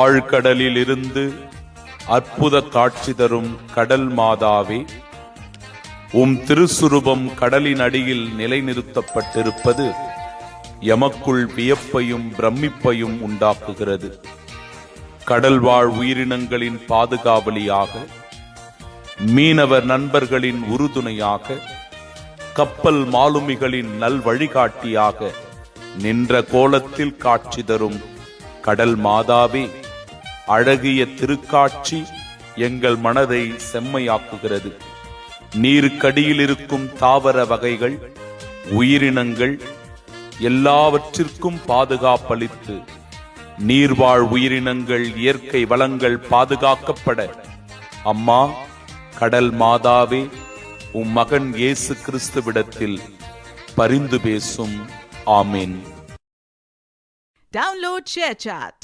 ஆழ்கடலில் இருந்து அற்புத காட்சி தரும் கடல் மாதாவே, உம் திருசுரூபம் கடலின் அடியில் நிலைநிறுத்தப்பட்டிருப்பது எமக்குள் வியப்பையும் பிரமிப்பையும் உண்டாக்குகிறது. கடல்வாழ் உயிரினங்களின் பாதுகாவலியாக, மீனவர் நண்பர்களின் உறுதுணையாக, கப்பல் மாலுமிகளின் நல் வழிகாட்டியாக நின்ற கோலத்தில் காட்சி தரும் கடல் மாதாவே, அழகிய திருக்காட்சி எங்கள் மனதை செம்மையாக்குகிறது. நீருக்கடியில் இருக்கும் தாவர வகைகள், உயிரினங்கள் எல்லாவற்றிற்கும் பாதுகாப்பளித்து நீர்வாழ் உயிரினங்கள், இயற்கை வளங்கள் பாதுகாக்கப்பட அம்மா கடல் மாதாவே, உம் மகன் இயேசு கிறிஸ்துவிடத்தில் பரிந்து பேசும். ஆமீன். Download ShareChat.